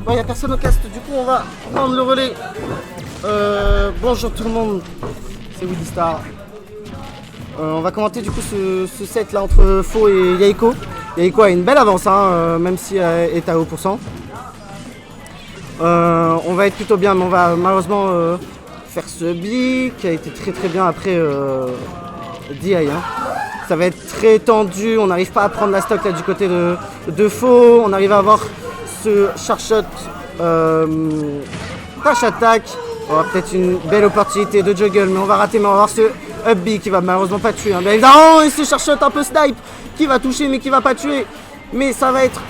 Bon, il n'y a personne au cast, du coup on va prendre le relais. Bonjour tout le monde, c'est Willy Star. On va commenter du coup ce set là entre Faux et Yaiko. Yaiko a une belle avance, hein, même si elle est à haut pourcent. On va être plutôt bien, mais on va malheureusement faire ce bi qui a été très bien après DI. Hein. Ça va être très tendu, on n'arrive pas à prendre la stock là du côté de Faux. On arrive à avoir ce sharp shot dash attack. On aura peut-être une belle opportunité de juggle, mais on va rater. Mais on va avoir ce up B qui va malheureusement pas tuer. Hein. Bien évidemment, et ce sharp shot un peu snipe qui va toucher mais qui va pas tuer. Mais ça va être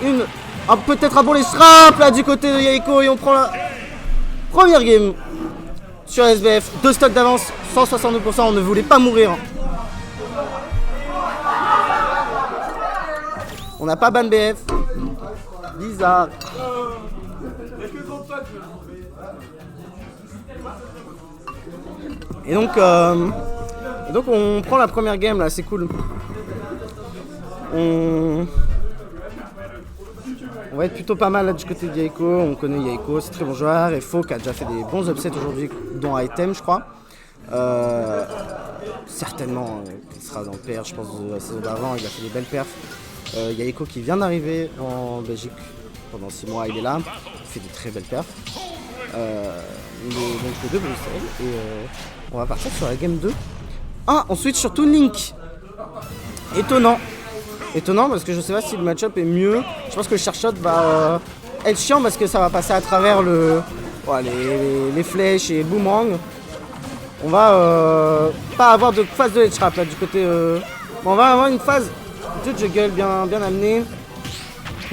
peut-être un bon les straps là du côté de Yaiko et on prend la première game sur SBF. 2 stocks d'avance, 162%, on ne voulait pas mourir. On n'a pas ban BF. Bizarre. Et donc on prend la première game là, c'est cool. On va être plutôt pas mal là du côté de Yaiko. On connaît Yaiko, c'est très bon joueur. Et Faux qui a déjà fait des bons upsets aujourd'hui, dont Item je crois. Certainement il sera dans le PR, je pense, de la saison d'avant, il a fait des belles perfs. Yaiko qui vient d'arriver en Belgique pendant 6 mois, il est là, il fait des très belles perfs. Donc les deux Bruxelles et on va partir sur la game 2. Ah, on switch sur Toon Link. Étonnant parce que je sais pas si le match-up est mieux. Je pense que le sharp shot va être chiant parce que ça va passer à travers les flèches et boomerang. On va pas avoir de phase de ledge trap là du côté. Bon, on va avoir une phase de juggle bien amenée.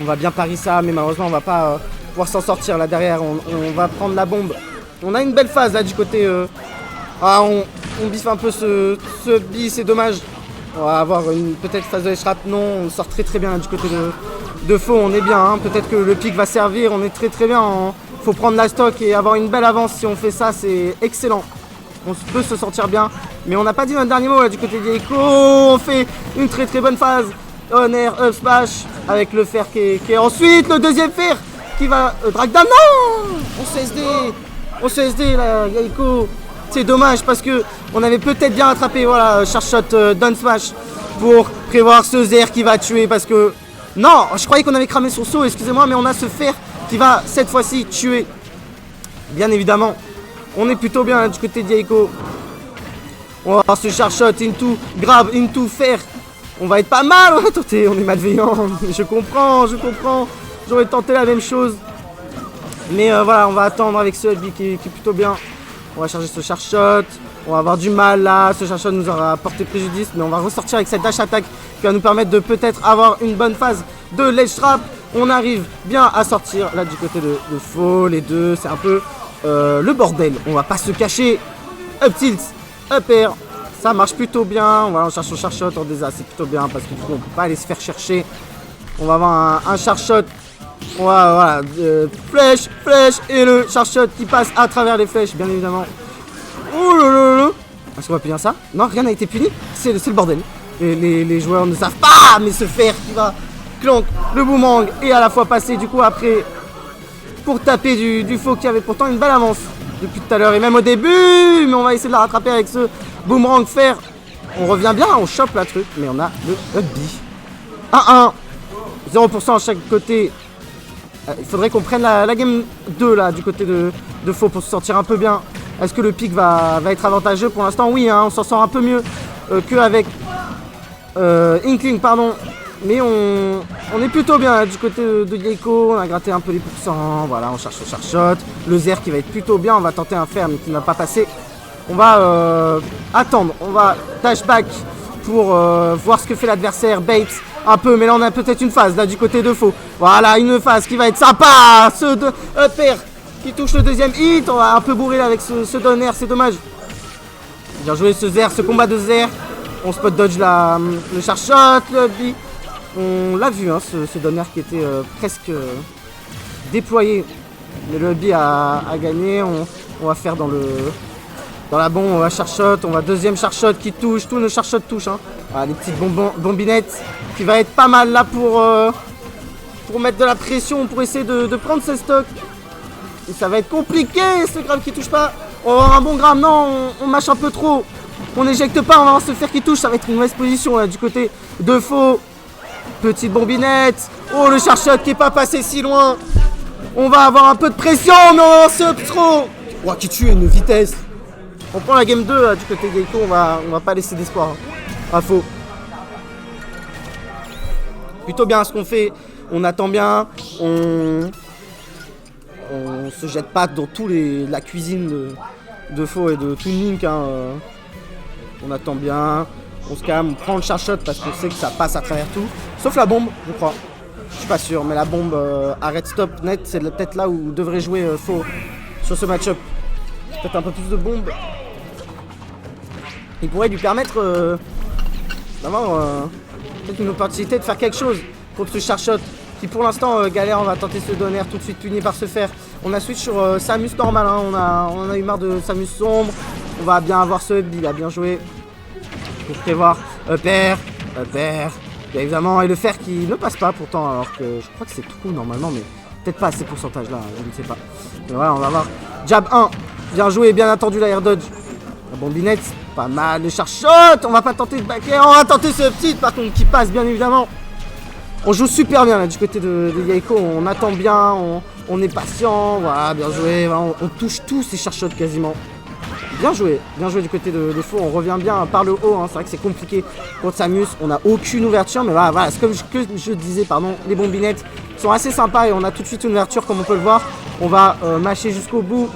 On va bien pari ça, mais malheureusement on va pas pouvoir s'en sortir là derrière. On va prendre la bombe. On a une belle phase là du côté. Ah, on biffe un peu ce bi, c'est dommage. On va avoir une peut-être phase de shrap. Non, on sort très très bien là, du côté de faux. On est bien. Hein. Peut-être que le pic va servir. On est très très bien. Faut prendre la stock et avoir une belle avance. Si on fait ça, c'est excellent. On peut se sentir bien. Mais on n'a pas dit notre dernier mot là du côté d'Eiko. On fait une très très bonne phase. On air, up smash avec le fer qui est ensuite le deuxième fer qui va drag down. Non, on se SD là, Eiko. C'est dommage parce que on avait peut-être bien rattrapé. Voilà, charge shot down smash pour prévoir ce Zer qui va tuer parce que non, je croyais qu'on avait cramé son saut. Excusez-moi, mais on a ce fer qui va cette fois-ci tuer. Bien évidemment, on est plutôt bien là, du côté d'Eiko. On va avoir ce charge shot into grab into fer. On va être pas mal, on va tenter, on est malveillant. Je comprends. J'aurais tenté la même chose. Mais voilà, on va attendre avec ce LB qui est plutôt bien. On va charger ce charge shot. On va avoir du mal là. Ce charge shot nous aura porté préjudice. Mais on va ressortir avec cette dash attack qui va nous permettre de peut-être avoir une bonne phase de ledge trap. On arrive bien à sortir là du côté de faux. Les deux, c'est un peu le bordel. On va pas se cacher. Up tilt, up air. Ça marche plutôt bien. Voilà, on cherche son charge shot en désastre. C'est plutôt bien parce qu'on ne peut pas aller se faire chercher. On va avoir un charge shot. Voilà, flèche et le charge shot qui passe à travers les flèches, bien évidemment. Oh là là là. Est-ce qu'on va punir ça? Non, rien n'a été puni. C'est le bordel. Les joueurs ne savent pas, mais ce fer qui va clank le boomerang et à la fois passer du coup après pour taper du faux qui avait pourtant une belle avance depuis tout à l'heure et même au début. Mais on va essayer de la rattraper avec ce boomerang fer. On revient bien, on chope la truc, mais on a le up B. 1-1. 0% à chaque côté. Il faudrait qu'on prenne la game 2 là du côté de faux pour se sentir un peu bien. Est-ce que le pic va être avantageux? Pour l'instant oui, hein, on s'en sort un peu mieux qu'avec Inkling, pardon. Mais on est plutôt bien là, du côté de Eiko. On a gratté un peu les pourcents. Voilà, on cherche le charge shot. Le Zer qui va être plutôt bien. On va tenter un fer mais qui ne va pas passer. On va attendre. On va dash back pour voir ce que fait l'adversaire. Bait un peu, mais là on a peut-être une phase là du côté de faux. Voilà, une phase qui va être sympa. Ce up air qui touche le deuxième hit. On va un peu bourrer là avec ce down air, c'est dommage. Bien joué ce Zer, ce combat de Zer. On spot dodge le charge shot, le B. On l'a vu, hein, ce down air qui était presque déployé. Mais le B a gagné. On va faire dans la bombe, on va charge shot, on va deuxième charge shot qui touche, tous nos charge shots touchent. Hein. Voilà, les petites bombinettes qui va être pas mal là pour mettre de la pression, pour essayer de prendre ses stocks. Et ça va être compliqué ce grab qui touche pas. On va avoir un bon grab, non, on mâche un peu trop. On n'éjecte pas, on va avoir ce fer qui touche, ça va être une mauvaise position là du côté de faux. Petite bombinette. Oh le charge shot qui est pas passé si loin. On va avoir un peu de pression, mais on va avoir ce up throw. Oh, qui tue une vitesse. On prend la game 2 là, du côté d'Eiko, on va pas laisser d'espoir. Hein. Ah, faux. Plutôt bien ce qu'on fait. On attend bien. On se jette pas dans la cuisine de faux et de Toon Link. Hein. On attend bien. On se calme, on prend le charge shot parce qu'on sait que ça passe à travers tout. Sauf la bombe, je crois. Je suis pas sûr, mais la bombe arrête stop net, c'est peut-être là où devrait jouer faux sur ce match-up. Peut-être un peu plus de bombes. Il pourrait lui permettre d'avoir peut-être une opportunité de faire quelque chose contre ce charge shot qui pour l'instant galère. On va tenter ce donner tout de suite puni par ce fer. On a switch sur Samus normal, hein. on a eu marre de Samus sombre. On va bien avoir ce hub, il a bien joué. Pour prévoir up air, bien évidemment, et le fer qui ne passe pas pourtant, alors que je crois que c'est trop normalement, mais peut-être pas à ces pourcentages là, je ne sais pas. Mais voilà, on va voir jab 1, bien joué, bien attendu la air dodge. La bombinette, pas mal, le charge shot, on va pas tenter de back air, on va tenter ce petit par contre qui passe bien évidemment. On joue super bien là du côté de Eiko, on attend bien, on est patient, voilà, bien joué, voilà, on touche tous ces charge shots quasiment. Bien joué du côté de faux, on revient bien par le haut, hein. C'est vrai que c'est compliqué contre Samus, on n'a aucune ouverture, mais voilà, comme je disais, pardon, les bombinettes sont assez sympas et on a tout de suite une ouverture comme on peut le voir. On va mâcher jusqu'au bout.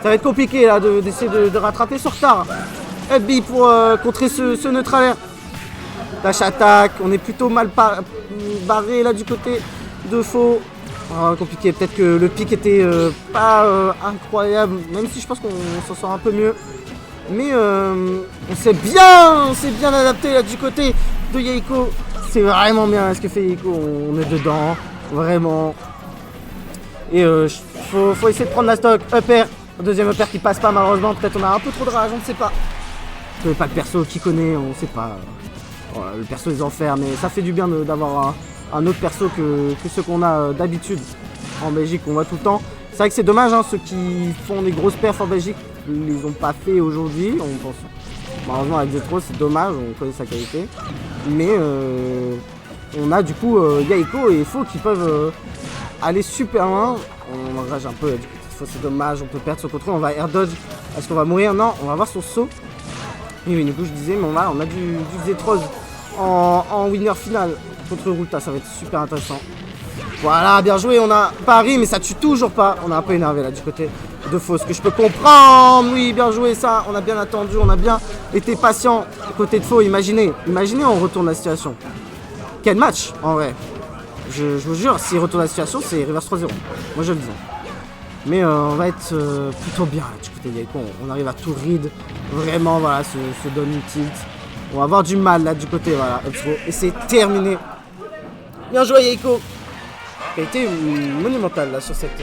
Ça va être compliqué là d'essayer de rattraper ce retard. FB pour contrer ce neutralaire. Dash attack, on est plutôt mal barré là du côté de faux. Compliqué, peut-être que le pic était pas incroyable, même si je pense qu'on s'en sort un peu mieux. Mais on s'est bien adapté là du côté de Yeiko. C'est vraiment bien ce que fait Yeiko, on est dedans, vraiment. Et faut essayer de prendre la stock, upper, deuxième upper qui passe pas malheureusement, peut-être on a un peu trop de rage, on ne sait pas. Pas le perso qui connaît, on sait pas. Voilà, le perso des enfers, mais ça fait du bien d'avoir un autre perso que ceux qu'on a d'habitude en Belgique, qu'on voit tout le temps. C'est vrai que c'est dommage, hein, ceux qui font des grosses perfs en Belgique, ils les ont pas fait aujourd'hui. On pense, malheureusement avec Zetro, c'est dommage, on connaît sa qualité. Mais on a du coup Yaiko et Faux qui peuvent aller super loin. On enrage un peu, du coup, c'est dommage, on peut perdre son contrôle, on va air dodge. Est-ce qu'on va mourir? Non, on va avoir son saut. Et oui, du coup je disais, mais on a du Zetroz en winner final contre Ruta, ça va être super intéressant. Voilà, bien joué, on a Paris, mais ça tue toujours pas. On a un peu énervé là du côté de Faux, ce que je peux comprendre. Oui, bien joué ça, on a bien attendu, on a bien été patient côté de Faux. Imaginez, on retourne la situation. Quel match en vrai. Je vous jure, s'il retourne la situation, c'est reverse 3-0. Moi je le dis. Mais on va être plutôt bien là, du côté de Yaiko. On arrive à tout read. Vraiment, voilà, ce donne une tilt. On va avoir du mal là du côté, voilà, Upsro. Et c'est terminé. Bien joué Yaiko. Qui a été monumental là sur cette